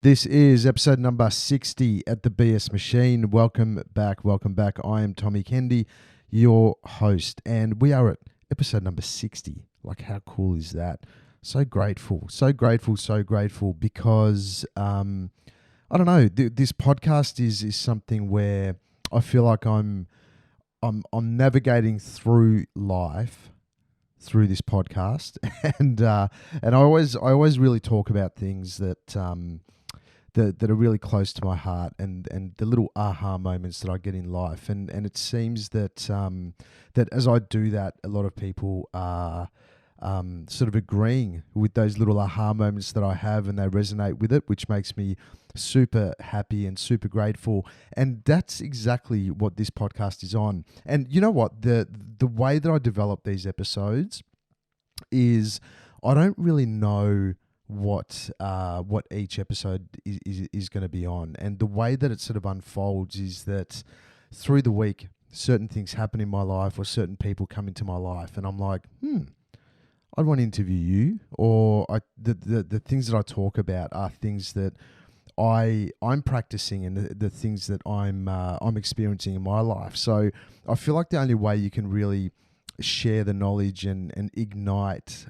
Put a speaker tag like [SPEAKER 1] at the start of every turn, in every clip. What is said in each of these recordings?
[SPEAKER 1] This is episode number 60 at the BS Machine. Welcome back. I am Tommy Kendi, your host, and we are at episode number 60. Like, how cool is that? So grateful because, I don't know, this podcast is something where I feel like I'm navigating through life through this podcast, and I always really talk about things that are really close to my heart, and the little aha moments that I get in life, and it seems that that as I do that, a lot of people are sort of agreeing with those little aha moments that I have, and they resonate with it, which makes me super happy and super grateful. And that's exactly what this podcast is on. And you know what? The way that I develop these episodes is I don't really know what each episode is going to be on. And the way that it sort of unfolds is that through the week, certain things happen in my life or certain people come into my life, and I'm like, I'd want to interview you, or the things that I talk about are things that I'm practicing, and the things that I'm experiencing in my life. So I feel like the only way you can really share the knowledge and ignite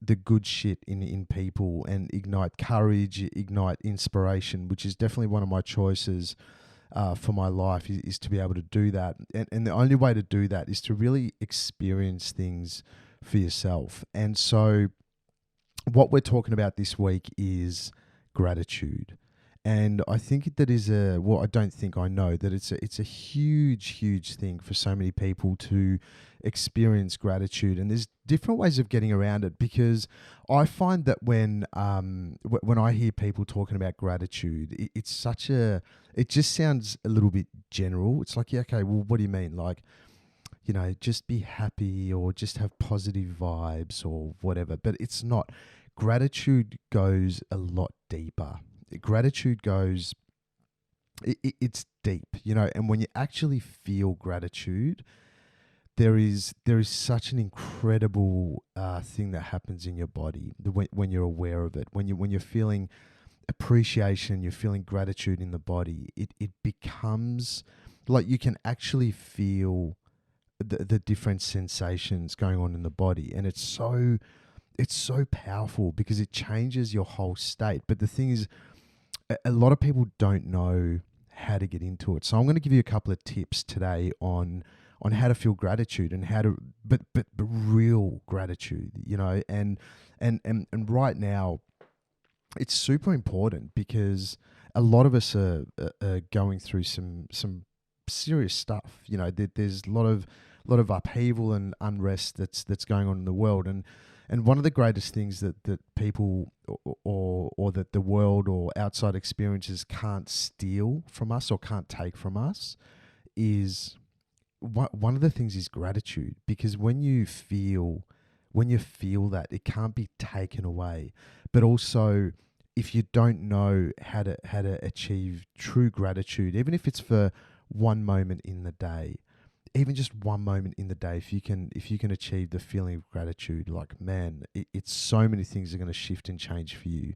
[SPEAKER 1] the good shit in people, and ignite courage, ignite inspiration, which is definitely one of my choices for my life, is to be able to do that. And the only way to do that is to really experience things for yourself. And so what we're talking about this week is gratitude. And I think that is I know that it's a huge thing for so many people to experience gratitude. And there's different ways of getting around it, because I find that when I hear people talking about gratitude, it just sounds a little bit general. It's like, yeah, okay, well, what do you mean? Like, just be happy, or just have positive vibes, or whatever. But it's not. Gratitude goes a lot deeper. Gratitude goes, it's deep, and when you actually feel gratitude, there is such an incredible thing that happens in your body when you're aware of it. When you're feeling appreciation, you're feeling gratitude in the body, it becomes like you can actually feel the different sensations going on in the body, and it's so powerful because it changes your whole state. But the thing is, a lot of people don't know how to get into it. So I'm going to give you a couple of tips today on how to feel gratitude, and how to but real gratitude, and right now it's super important, because a lot of us are going through some serious stuff. There's a lot of upheaval and unrest that's going on in the world, and one of the greatest things that people or that the world or outside experiences can't steal from us or can't take from us is one of the things is gratitude. Because when you feel that, it can't be taken away. But also, if you don't know how to achieve true gratitude, even if it's for one moment in the day, even just one moment in the day, if you can achieve the feeling of gratitude, like, man, it's so many things are going to shift and change for you.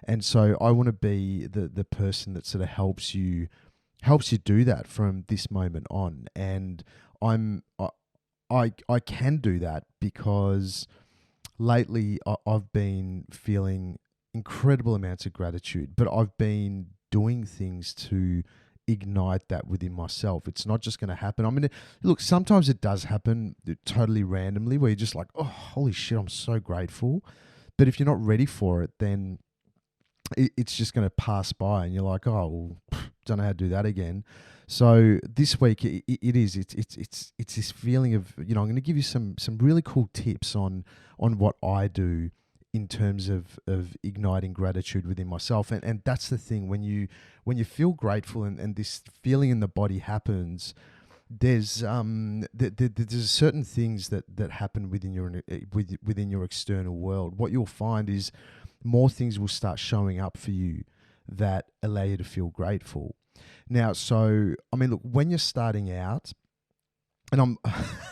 [SPEAKER 1] And so I want to be the person that sort of helps you do that from this moment on. And I can do that because lately I've been feeling incredible amounts of gratitude, but I've been doing things to ignite that within myself. It's not just going to happen. I mean, look, sometimes it does happen totally randomly, where you're just like, oh, holy shit, I'm so grateful. But if you're not ready for it, then it's just going to pass by, and you're like, oh, well, don't know how to do that again. So this week it's this feeling of, I'm going to give you some really cool tips on what I do in terms of igniting gratitude within myself. And that's the thing, when you feel grateful and this feeling in the body happens, there's certain things that happen within your external world. What you'll find is more things will start showing up for you that allow you to feel grateful. Now, so, I mean, look, when you're starting out, and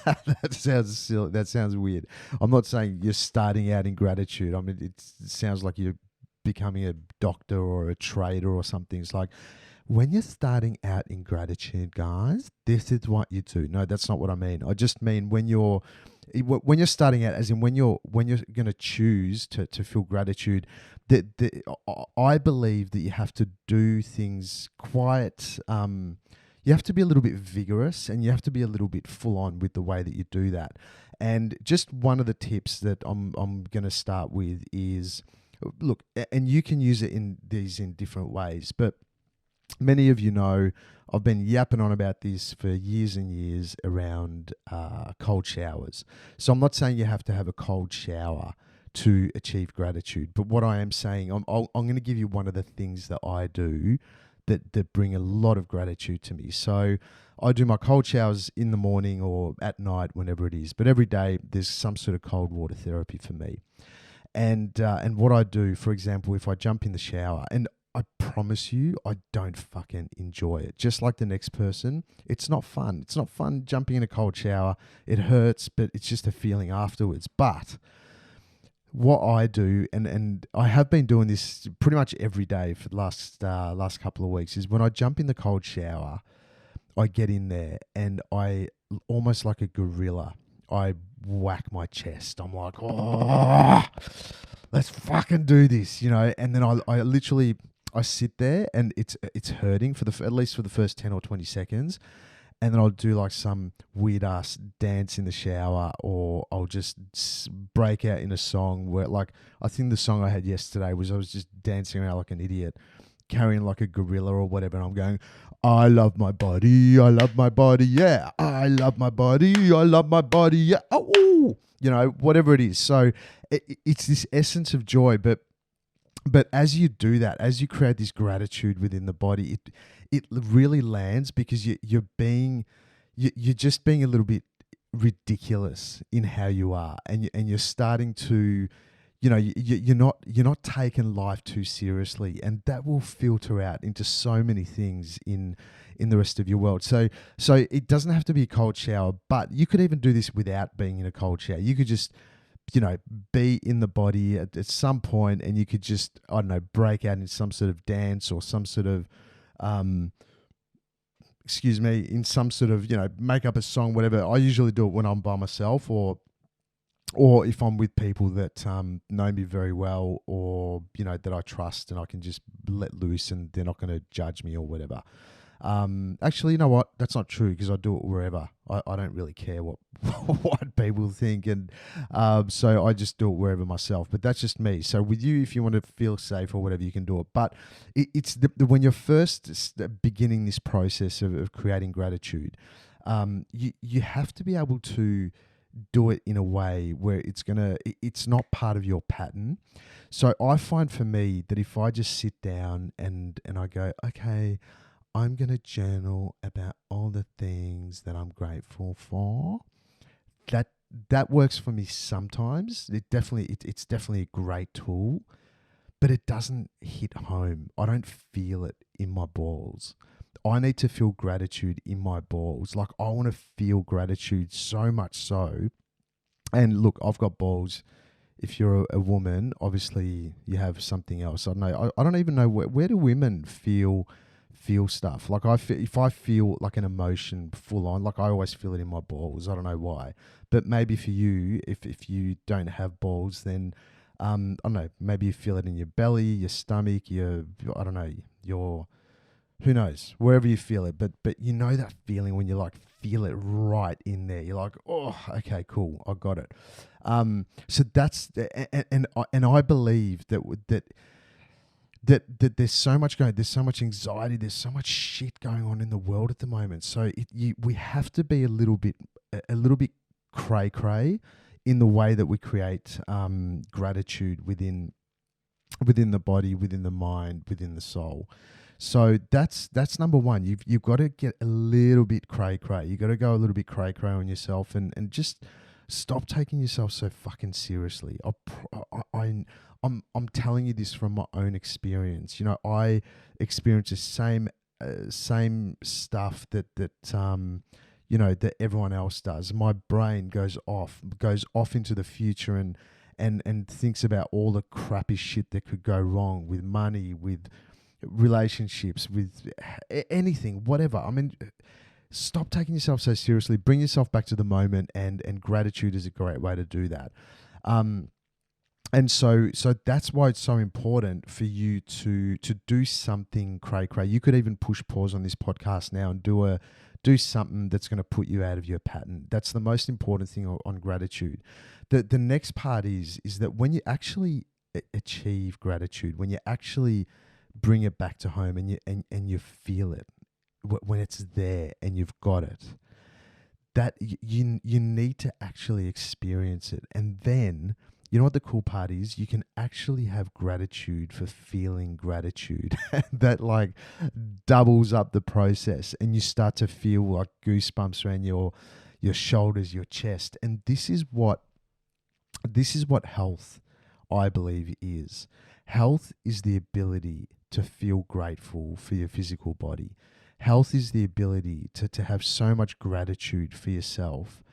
[SPEAKER 1] that sounds silly, that sounds weird. I'm not saying you're starting out in gratitude. I mean, it sounds like you're becoming a doctor or a trader or something. It's like, when you're starting out in gratitude, guys, this is what you do. No, that's not what I mean. I just mean when you're starting out, as in when you're going to choose to feel gratitude, I believe that you have to do things quite. You have to be a little bit vigorous, and you have to be a little bit full on with the way that you do that. And just one of the tips that I'm going to start with is, look, and you can use it in different ways, but many of you know I've been yapping on about this for years and years around cold showers. So I'm not saying you have to have a cold shower to achieve gratitude, but what I am saying, I'm going to give you one of the things that I do that bring a lot of gratitude to me. So I do my cold showers in the morning or at night, whenever it is. But every day there's some sort of cold water therapy for me. And what I do, for example, if I jump in the shower, and I promise you, I don't fucking enjoy it. Just like the next person, it's not fun. It's not fun jumping in a cold shower. It hurts, but it's just a feeling afterwards. But what I do, and I have been doing this pretty much every day for the last couple of weeks, is when I jump in the cold shower, I get in there and I, almost like a gorilla, I whack my chest. I'm like, oh, let's fucking do this, And then I literally, I sit there and it's hurting for at least for the first 10 or 20 seconds. And then I'll do like some weird ass dance in the shower, or I'll just break out in a song where, like, I think the song I had yesterday was I was just dancing around like an idiot, carrying like a gorilla or whatever. And I'm going, I love my body. I love my body. Yeah. I love my body. I love my body. Yeah. Oh, whatever it is. So it's this essence of joy. But as you do that, as you create this gratitude within the body, it really lands, because you're just being a little bit ridiculous in how you are, and you're starting to, you're not taking life too seriously, and that will filter out into so many things in the rest of your world. So it doesn't have to be a cold shower, but you could even do this without being in a cold shower. You could just be in the body at some point, and you could just, I don't know, break out in some sort of dance or some sort of, in some sort of, make up a song, whatever. I usually do it when I'm by myself, or if I'm with people that know me very well, or, that I trust, and I can just let loose and they're not going to judge me or whatever. Actually, you know what? That's not true, because I do it wherever. I don't really care what what people think, and so I just do it wherever myself. But that's just me. So with you, if you want to feel safe or whatever, you can do it. But it's when you're first beginning this process of creating gratitude, you have to be able to do it in a way where it's not part of your pattern. So I find for me that if I just sit down and I go, okay, I'm going to journal about all the things that I'm grateful for. That works for me sometimes. It's definitely a great tool, but it doesn't hit home. I don't feel it in my balls. I need to feel gratitude in my balls. Like, I want to feel gratitude so much so. And look, I've got balls. If you're a woman, obviously you have something else. I don't know. I don't even know where do women feel stuff. Like, if I feel like an emotion full on, like, I always feel it in my balls. I don't know why, but maybe for you, if you don't have balls, then I don't know, maybe you feel it in your belly, your stomach, I don't know, who knows, wherever you feel it. But that feeling when you like feel it right in there. You're like, oh, okay, cool, I got it. So that's and I believe that there's so much going, there's so much anxiety, there's so much shit going on in the world at the moment. So we have to be a little bit cray in the way that we create gratitude within the body, within the mind, within the soul. So that's number one. You've got to get a little bit cray. You got to go a little bit cray on yourself, and just stop taking yourself so fucking seriously. I'm telling you this from my own experience. I experience the same stuff that everyone else does. My brain goes off into the future, and and thinks about all the crappy shit that could go wrong with money, with relationships, with anything, whatever. I mean, stop taking yourself so seriously. Bring yourself back to the moment, and gratitude is a great way to do that. And so that's why it's so important for you to do something cray. You could even push pause on this podcast now and do something that's going to put you out of your pattern. That's the most important thing on gratitude. The next part is that when you actually achieve gratitude, when you actually bring it back to home and you feel it, when it's there and you've got it, that you need to actually experience it. And then, you know what the cool part is? You can actually have gratitude for feeling gratitude. That like doubles up the process, and you start to feel like goosebumps around your shoulders, your chest. And this is what health, I believe, is. Health is the ability to feel grateful for your physical body. Health is the ability to have so much gratitude for yourself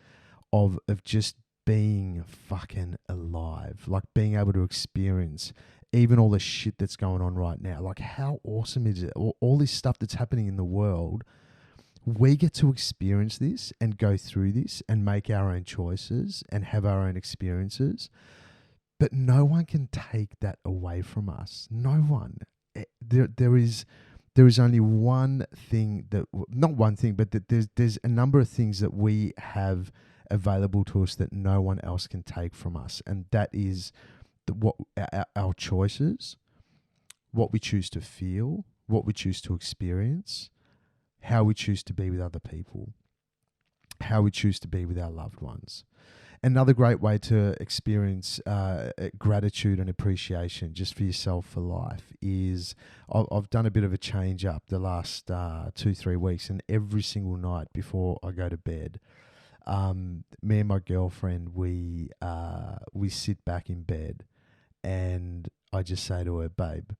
[SPEAKER 1] of just being fucking alive, like being able to experience even all the shit that's going on right now. Like, how awesome is it? All this stuff that's happening in the world, we get to experience this and go through this and make our own choices and have our own experiences. But no one can take that away from us. No one. There is only one thing that, not one thing, but that there's a number of things that we have available to us that no one else can take from us, and that is our choices, what we choose to feel, what we choose to experience, how we choose to be with other people, how we choose to be with our loved ones. Another great way to experience gratitude and appreciation just for yourself for life is I've done a bit of a change up the last 2-3 weeks, and every single night before I go to bed, me and my girlfriend, we sit back in bed, and I just say to her, babe,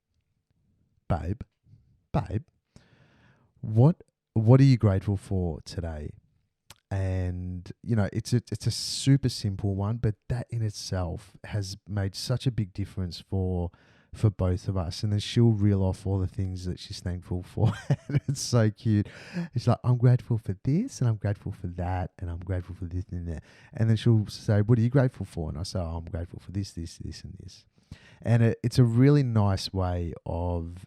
[SPEAKER 1] what are you grateful for today? And you know, it's a super simple one, but that in itself has made such a big difference for both of us. And then she'll reel off all the things that she's thankful for. And it's so cute. It's like, I'm grateful for this, and I'm grateful for that, and I'm grateful for this and that. And then she'll say, what are you grateful for? And I say, oh, I'm grateful for this, this, this, and this. And it's a really nice way of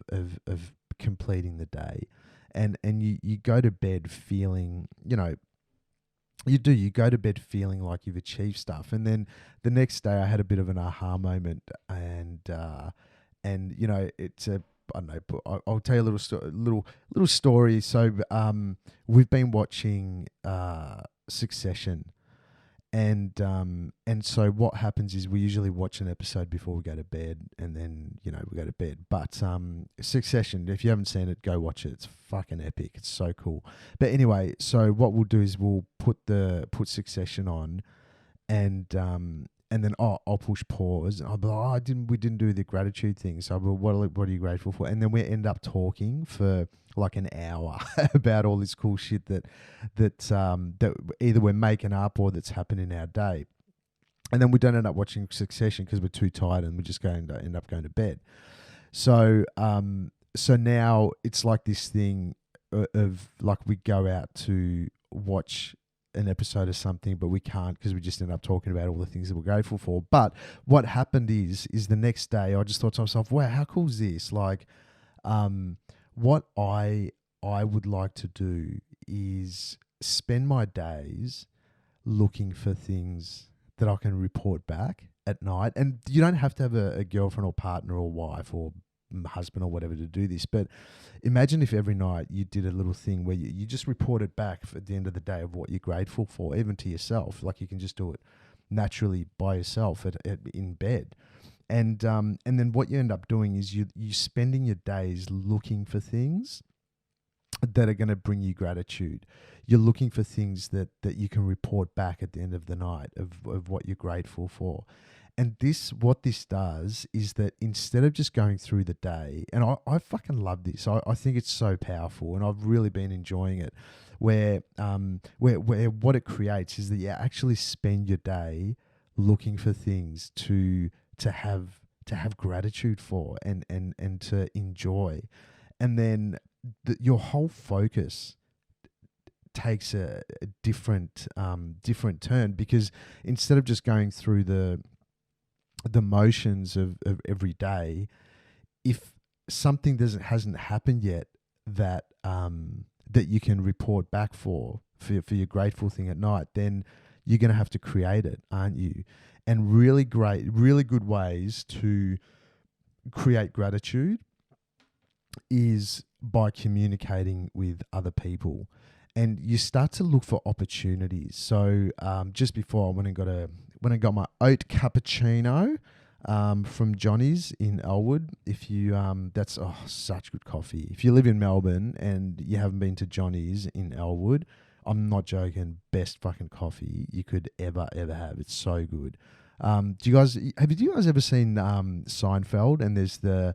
[SPEAKER 1] completing the day. And you go to bed feeling, you know, you go to bed feeling like you've achieved stuff. And then the next day I had a bit of an aha moment, and you know, it's I don't know, I'll tell you a little story. So we've been watching Succession, and so what happens is we usually watch an episode before we go to bed, and then, you know, we go to bed. But Succession, if you haven't seen it, go watch it. It's fucking epic. It's so cool. But anyway, so what we'll do is we'll put Succession on, and then I'll push pause, and I'll be like, we didn't do the gratitude thing. So I'll be, what are you grateful for? And then we end up talking for like an hour about all this cool shit that either we're making up or that's happened in our day. And then we don't end up watching Succession because we're too tired, and we're just going to end up going to bed. So so now it's like this thing of like, we go out to watch an episode of something, but we can't because we just end up talking about all the things that we're grateful for. But what happened is the next day I just thought to myself, wow, how cool is this? Like, what I would like to do is spend my days looking for things that I can report back at night. And you don't have to have a girlfriend or partner or wife or husband or whatever to do this, but imagine if every night you did a little thing where you just reported back at the end of the day of what you're grateful for, even to yourself. Like, you can just do it naturally by yourself in bed. And then what you end up doing is you spending your days looking for things that are going to bring you gratitude. You're looking for things that you can report back at the end of the night of what you're grateful for. And what this does is that instead of just going through the day, and I fucking love this. I think it's so powerful, and I've really been enjoying it, where what it creates is that you actually spend your day looking for things to have gratitude for and to enjoy, and then your whole focus takes a different turn, because instead of just going through the motions of every day, if something hasn't happened yet that that you can report back for your grateful thing at night, then you're going to have to create it, aren't you? And really good ways to create gratitude is by communicating with other people, and you start to look for opportunities. So just before I went and got my oat cappuccino from Johnny's in Elwood. If you that's such good coffee. If you live in Melbourne and you haven't been to Johnny's in Elwood, I'm not joking, best fucking coffee you could ever have. It's so good. Do you guys ever seen Seinfeld? And there's the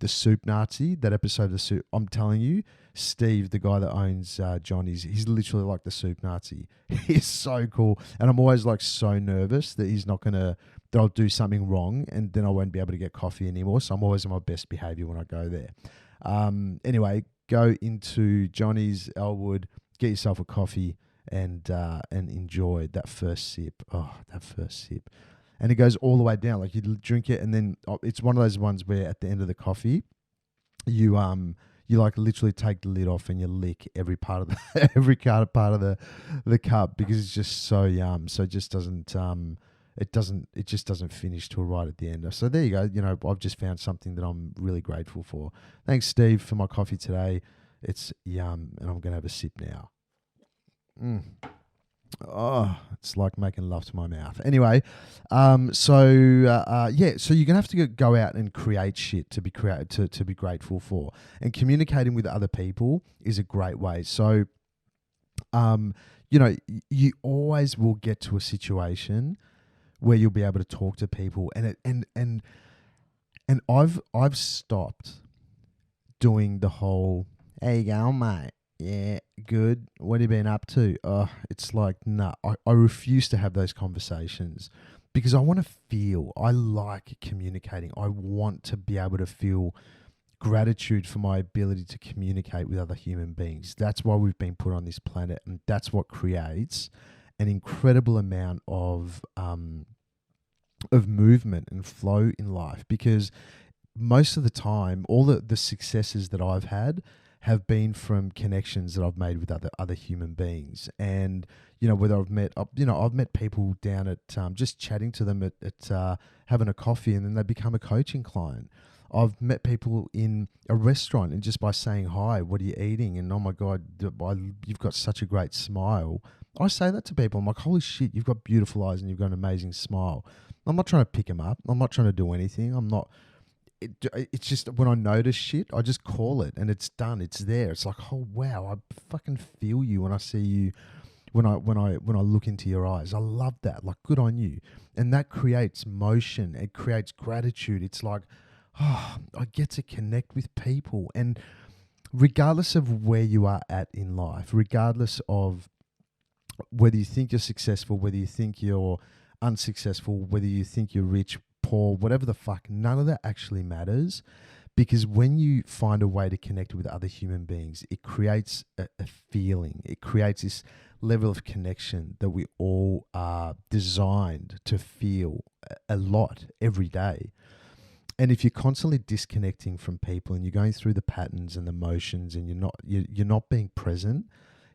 [SPEAKER 1] soup Nazi, that episode of the soup. I'm telling you, Steve, the guy that owns Johnny's, he's literally like the soup Nazi. He's so cool, and I'm always like so nervous that that I'll do something wrong and then I won't be able to get coffee anymore. So I'm always on my best behavior when I go there. Anyway, go into Johnny's Elwood, get yourself a coffee, and enjoy that first sip. Oh, that first sip. And it goes all the way down. Like, you drink it, and then it's one of those ones where at the end of the coffee, you like literally take the lid off and you lick every part of the cup, because it's just so yum. So it just doesn't finish till right at the end. So there you go. You know, I've just found something that I'm really grateful for. Thanks, Steve, for my coffee today. It's yum, and I'm gonna have a sip now. Oh, it's like making love to my mouth. Anyway, so you're gonna have to go out and create shit to be grateful for, and communicating with other people is a great way. So, you always will get to a situation where you'll be able to talk to people, and I've stopped doing the whole, "How you going, mate? Yeah, good. What have you been up to?" It's like, nah, I refuse to have those conversations, because I want to feel. I like communicating. I want to be able to feel gratitude for my ability to communicate with other human beings. That's why we've been put on this planet, and that's what creates an incredible amount of movement and flow in life. Because most of the time, all the successes that I've had have been from connections that I've made with other human beings. And whether I've met people down at just chatting to them at having a coffee, and then they become a coaching client. I've met people in a restaurant, and just by saying hi, "What are you eating?" and "Oh my God, you've got such a great smile." I say that to people. I'm like, "Holy shit, you've got beautiful eyes and you've got an amazing smile." I'm not trying to pick them up. I'm not trying to do anything. I'm not. It's just when I notice shit, I just call it, and it's done. It's there. It's like, oh wow, I fucking feel you when I see you, when I look into your eyes. I love that. Like, good on you. And that creates motion. It creates gratitude. It's like, oh, I get to connect with people, and regardless of where you are at in life, regardless of whether you think you're successful, whether you think you're unsuccessful, whether you think you're rich, poor, whatever the fuck, none of that actually matters. Because when you find a way to connect with other human beings, it creates a feeling. It creates this level of connection that we all are designed to feel a lot every day. And if you're constantly disconnecting from people, and you're going through the patterns and the motions, and you're not being present,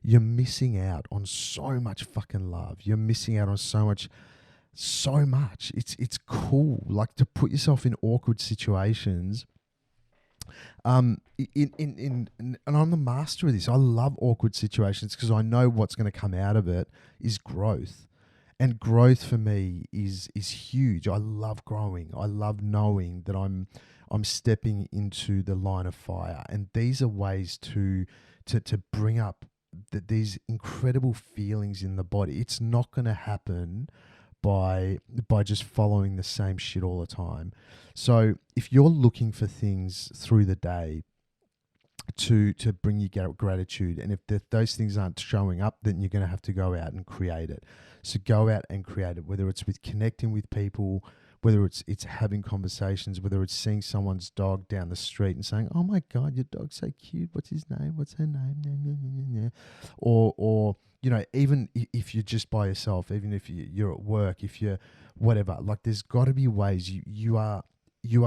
[SPEAKER 1] you're missing out on so much fucking love. You're missing out on so much. It's cool, like, to put yourself in awkward situations. And I'm the master of this. I love awkward situations, because I know what's going to come out of it is growth. And growth for me is huge. I love growing. I love knowing that I'm stepping into the line of fire. And these are ways to bring up these incredible feelings in the body. It's not going to happen by just following the same shit all the time. So if you're looking for things through the day to bring you gratitude. And if those things aren't showing up, then you're going to have to go out and create it. So go out and create it, whether it's with connecting with people, whether it's having conversations, whether it's seeing someone's dog down the street and saying, "Oh my God, your dog's so cute. What's his name? What's her name?" Or even if you're just by yourself, even if you're at work, if you're whatever, like there's got to be ways you are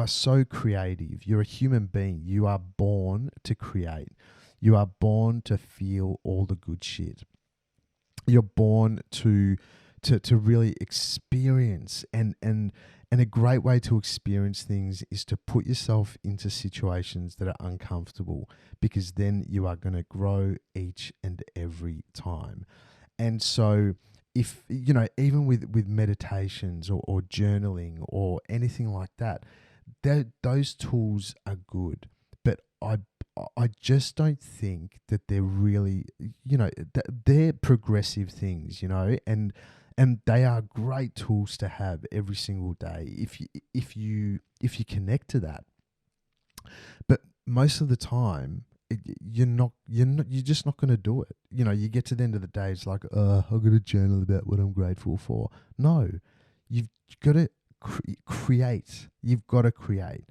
[SPEAKER 1] so creative. You're a human being. You are born to create. You are born to feel all the good shit. You're born to really experience, and a great way to experience things is to put yourself into situations that are uncomfortable, because then you are going to grow each and every time. And so if even with meditations or journaling or anything like that, those tools are good, but I just don't think that they're really, they're progressive things, and they are great tools to have every single day if you connect to that. But most of the time, you're just not going to do it. You get to the end of the day, it's like, I've got to journal about what I'm grateful for. No, you've got to create. You've got to create.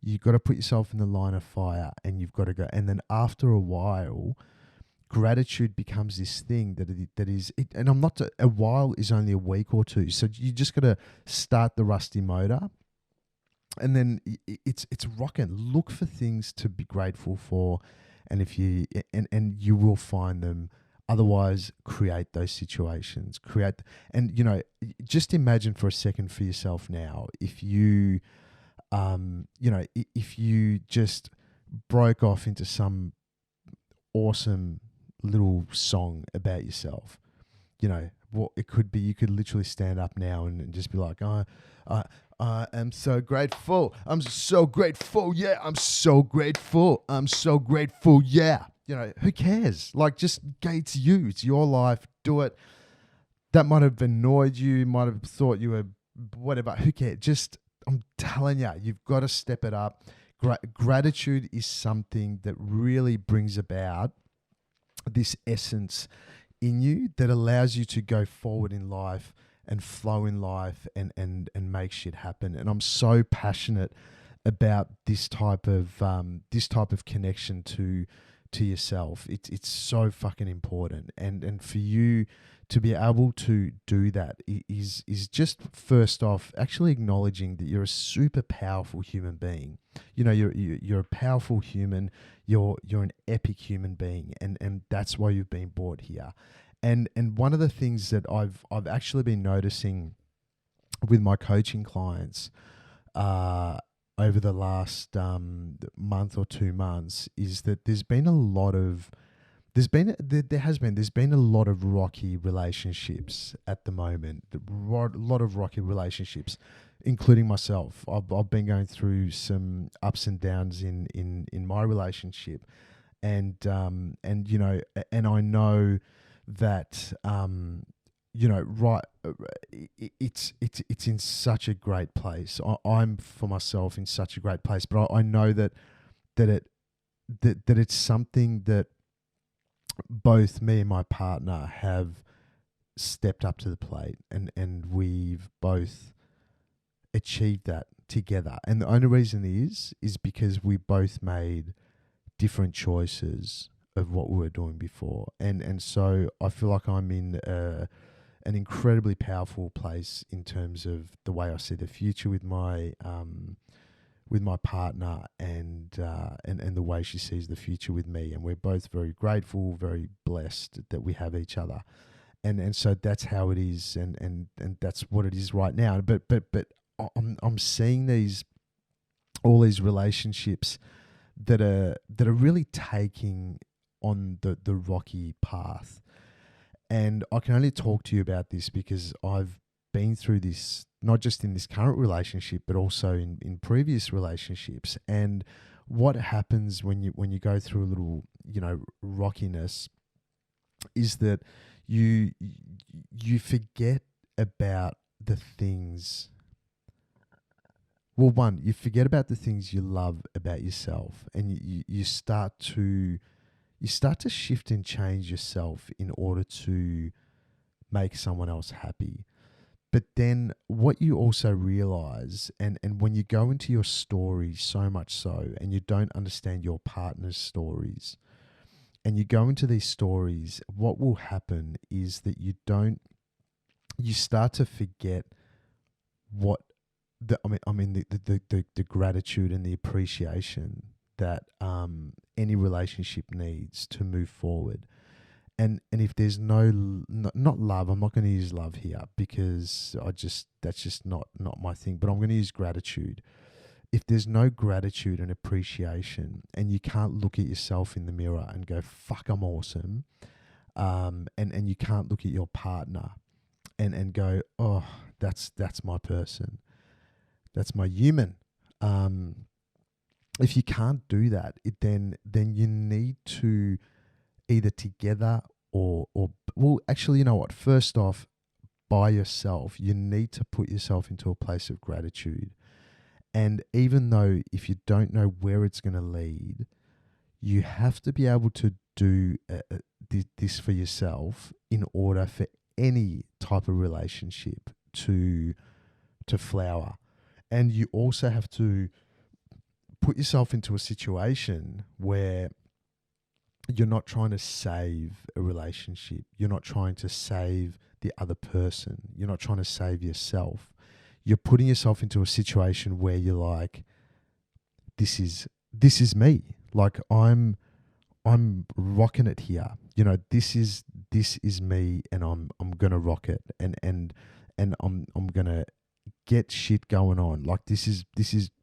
[SPEAKER 1] You've got to put yourself in the line of fire, and you've got to go. And then after a while, gratitude becomes this thing that is. And I'm not. A while is only a week or two. So you just got to start the rusty motor, and then it's rocking. Look for things to be grateful for, and if you and you will find them. Otherwise, create those situations. And just imagine for a second for yourself now, if you, if you just broke off into some awesome little song about yourself. What it could be, you could literally stand up now and just be like, I am so grateful. I'm so grateful. Yeah, I'm so grateful. I'm so grateful. Yeah. Who cares? Like, just it's you. It's your life. Do it. That might have annoyed you. Might have thought you were whatever. Who cares? Just, I'm telling you, you've got to step it up. Gratitude is something that really brings about this essence in you that allows you to go forward in life and flow in life and make shit happen. And I'm so passionate about this type of connection to yourself. It's so fucking important. And for you to be able to do that is just, first off, actually acknowledging that you're a super powerful human being. You're a powerful human. You're an epic human being, and that's why you've been brought here. And one of the things that I've actually been noticing with my coaching clients over the last month or 2 months is that there's been a lot of rocky relationships at the moment. A lot of rocky relationships, including myself. I've been going through some ups and downs in my relationship, and I know that it's in such a great place. I'm for myself in such a great place, but I know that it's something that both me and my partner have stepped up to the plate, and we've both achieved that together. And the only reason is because we both made different choices of what we were doing before. And so I feel like I'm in an incredibly powerful place in terms of the way I see the future with my partner, and the way she sees the future with me. And we're both very grateful, very blessed that we have each other. And so that's how it is, and that's what it is right now. But I'm seeing all these relationships that are really taking on the rocky path. And I can only talk to you about this because I've been through this, not just in this current relationship, but also in previous relationships. And what happens when you go through a little, rockiness, is that you forget about the things Well, one, you forget about the things you love about yourself, and you start to shift and change yourself in order to make someone else happy. But then what you also realize, and when you go into your story so much so, and you don't understand your partner's stories, and you go into these stories, what will happen is that you start to forget what the gratitude and the appreciation that any relationship needs to move forward. And if there's not love, I'm not going to use love here because that's just not my thing. But I'm going to use gratitude. If there's no gratitude and appreciation, and you can't look at yourself in the mirror and go, "Fuck, I'm awesome," and you can't look at your partner and go, "Oh, that's my person, that's my human." If you can't do that, then you need to either together or well, actually, you know what? First off, by yourself, you need to put yourself into a place of gratitude. And even though if you don't know where it's going to lead, you have to be able to do this for yourself in order for any type of relationship to flower. And you also have to put yourself into a situation where you're not trying to save a relationship. You're not trying to save the other person. You're not trying to save yourself. You're putting yourself into a situation where you're like, this is me. Like I'm rocking it here. You know, this is me, and I'm gonna rock it, and I'm gonna get shit going on. Like this is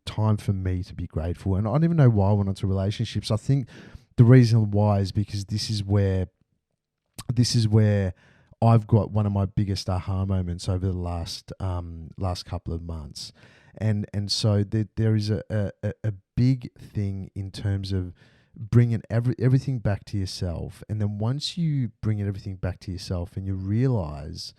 [SPEAKER 1] time for me to be grateful. And I don't even know why I went into relationships. I think the reason why is because this is where I've got one of my biggest aha moments over the last couple of months, and so there is a big thing in terms of bringing everything back to yourself. And then once you bring everything back to yourself and you realize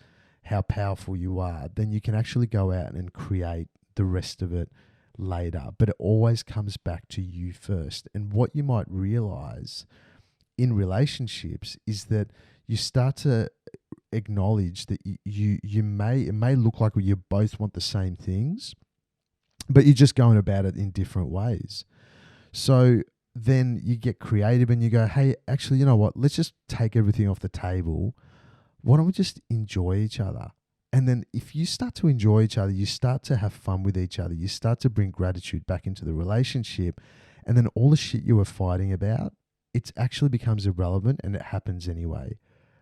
[SPEAKER 1] how powerful you are, then you can actually go out and create the rest of it later. But it always comes back to you first. And what you might realize in relationships is that you start to acknowledge that it may look like you both want the same things, but you're just going about it in different ways. So then you get creative and you go, hey, actually, you know what? Let's just take everything off the table. Why don't we just enjoy each other? And then if you start to enjoy each other, you start to have fun with each other. You start to bring gratitude back into the relationship. And then all the shit you were fighting about, it actually becomes irrelevant and it happens anyway.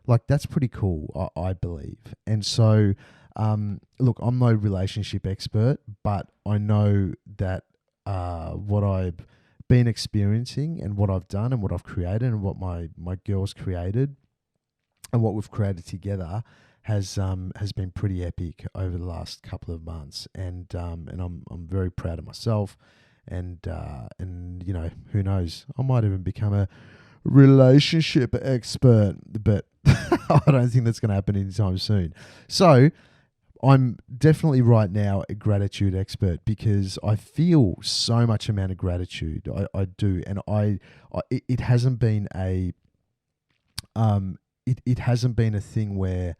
[SPEAKER 1] Like, that's pretty cool, I believe. And so, look, I'm no relationship expert, but I know that what I've been experiencing and what I've done and what I've created and what my girls created and what we've created together has been pretty epic over the last couple of months. And I'm very proud of myself. And you know, who knows? I might even become a relationship expert, but I don't think that's going to happen anytime soon. So I'm definitely right now a gratitude expert because I feel so much amount of gratitude. I do, and it hasn't been a it hasn't been a thing where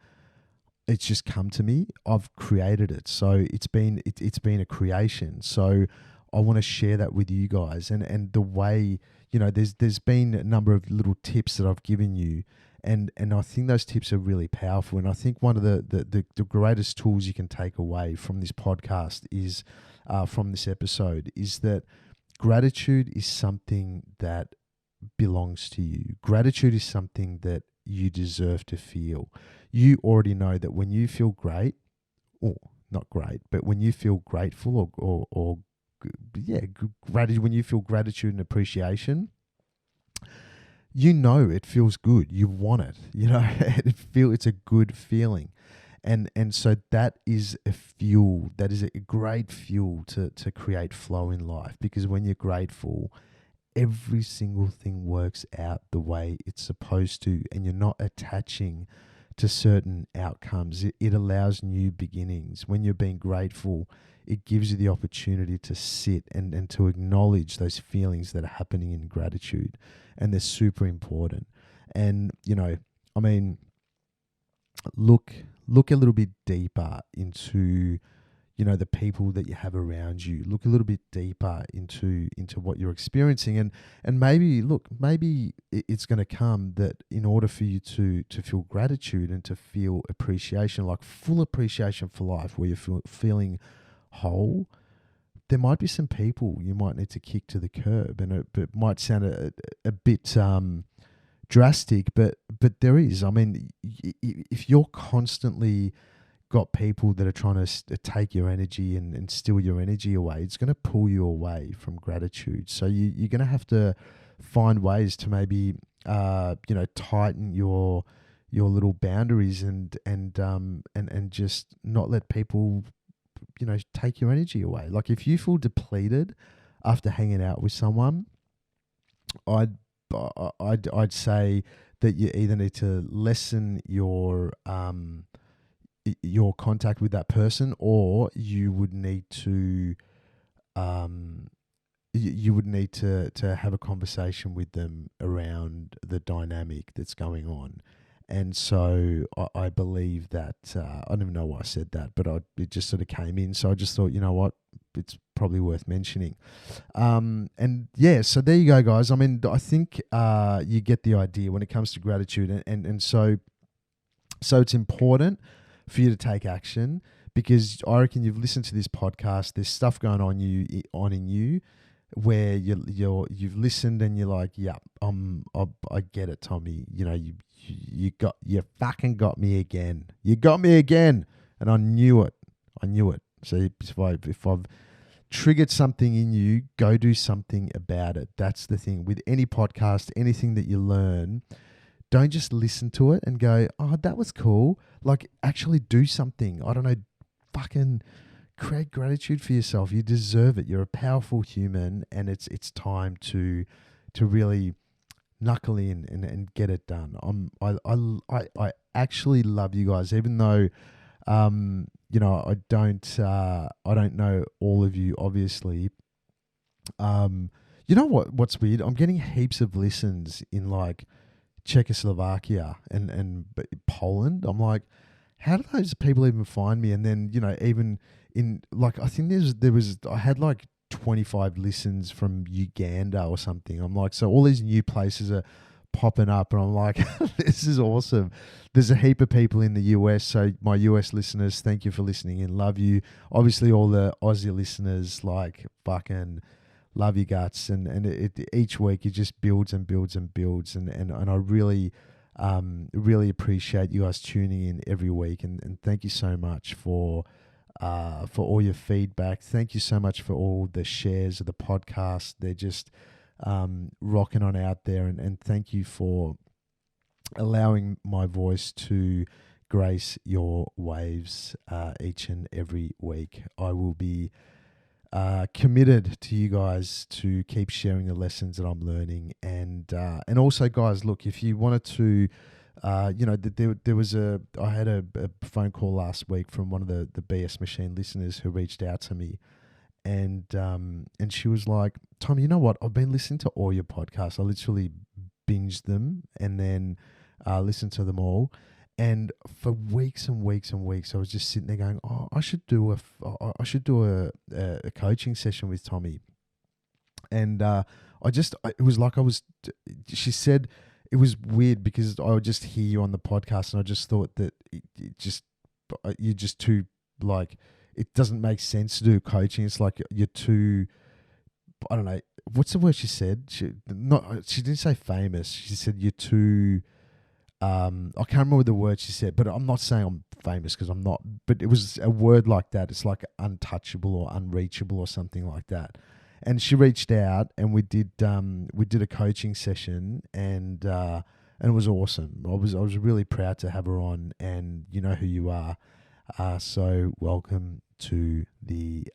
[SPEAKER 1] it's just come to me. I've created it, so it's been a creation. So I want to share that with you guys, and the way, you know, there's been a number of little tips that I've given you, and I think those tips are really powerful. And I think one of the greatest tools you can take away from this podcast is from this episode is that gratitude is something that belongs to you. Gratitude is something that you deserve to feel. You already know that when you feel great, or not great, but when you feel grateful or gratitude, when you feel gratitude and appreciation, you know it feels good. You want it. You know, it's a good feeling. And so that is a fuel. That is a great fuel to create flow in life, because when you're grateful, every single thing works out the way it's supposed to, and you're not attaching to certain outcomes. It allows new beginnings. When you're being grateful, it gives you the opportunity to sit and to acknowledge those feelings that are happening in gratitude. And they're super important. And, I mean, look a little bit deeper into the people that you have around you. Look a little bit deeper into what you're experiencing, and maybe it's going to come that in order for you to feel gratitude and to feel appreciation, like full appreciation for life, where you're feeling whole, there might be some people you might need to kick to the curb, and it might sound a bit drastic, but there is. I mean, if you're constantly got people that are trying to take your energy and steal your energy away, it's going to pull you away from gratitude. So you're going to have to find ways to maybe tighten your little boundaries and just not let people take your energy away. Like if you feel depleted after hanging out with someone, I'd say that you either need to lessen your contact with that person, or you would need to to have a conversation with them around the dynamic that's going on. And so I believe that I don't even know why I said that, but it just sort of came in. So I just thought, you know what, it's probably worth mentioning. And yeah, so there you go, guys. I mean, I think you get the idea when it comes to gratitude, and so it's important for you to take action, because I reckon you've listened to this podcast. There's stuff going on in you where you've listened and you're like, yeah, I get it, Tommy. You fucking got me again. You got me again, and I knew it. So if I've triggered something in you, go do something about it. That's the thing with any podcast, anything that you learn. Don't just listen to it and go, oh, that was cool. Like, actually do something. I don't know, fucking create gratitude for yourself. You deserve it. You're a powerful human, and it's time to really knuckle in and get it done. I actually love you guys, even though I don't know all of you, obviously. You know what's weird? I'm getting heaps of listens in like Czechoslovakia and Poland. I'm like, how do those people even find me? And then even in like, I think I had like 25 listens from Uganda or something. I'm like, so all these new places are popping up, and I'm like, this is awesome. There's a heap of people in the US, so my US listeners, thank you for listening and love you. Obviously all the Aussie listeners, like, fucking love you guts, and each week it just builds and builds and builds, and I really appreciate you guys tuning in every week, and thank you so much for all your feedback. Thank you so much for all the shares of the podcast. They're just rocking on out there, and thank you for allowing my voice to grace your waves each and every week. I will be committed to you guys to keep sharing the lessons that I'm learning, and also, guys, look, if you wanted to, there was I had a phone call last week from one of the BS Machine listeners who reached out to me, and she was like, Tom, you know what? I've been listening to all your podcasts. I literally binged them and then listened to them all. And for weeks and weeks and weeks, I was just sitting there going, "Oh, I should do a coaching session with Tommy." And it was like she said it was weird because I would just hear you on the podcast, and I just thought that you're just too, like, it doesn't make sense to do coaching. It's like you're too, I don't know, what's the word she said? She didn't say famous. She said you're too. I can't remember the word she said, but I'm not saying I'm famous because I'm not. But it was a word like that. It's like untouchable or unreachable or something like that. And she reached out, and we did a coaching session, and it was awesome. I was really proud to have her on, and you know who you are. So welcome to the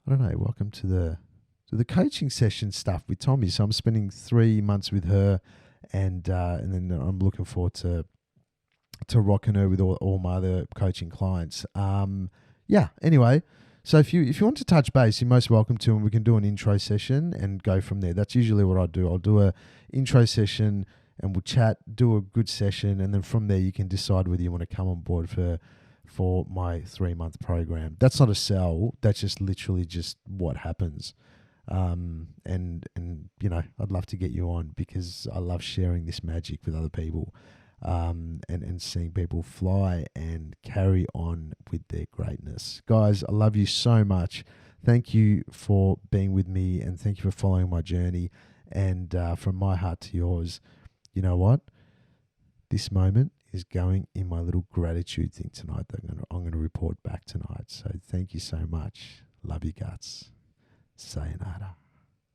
[SPEAKER 1] welcome to the coaching session stuff with Tommy. So I'm spending 3 months with her. And then I'm looking forward to to rock and her with all my other coaching clients. Yeah. Anyway, so if you want to touch base, you're most welcome to, and we can do an intro session and go from there. That's usually what I do. I'll do a intro session and we'll chat, do a good session, and then from there you can decide whether you want to come on board for my 3-month program. That's not a sell. That's just literally just what happens. And you know, I'd love to get you on because I love sharing this magic with other people, and seeing people fly and carry on with their greatness. Guys, I love you so much. Thank you for being with me, and thank you for following my journey. And from my heart to yours, you know what? This moment is going in my little gratitude thing tonight that I'm going to report back tonight. So thank you so much. Love you guts. Sayonara.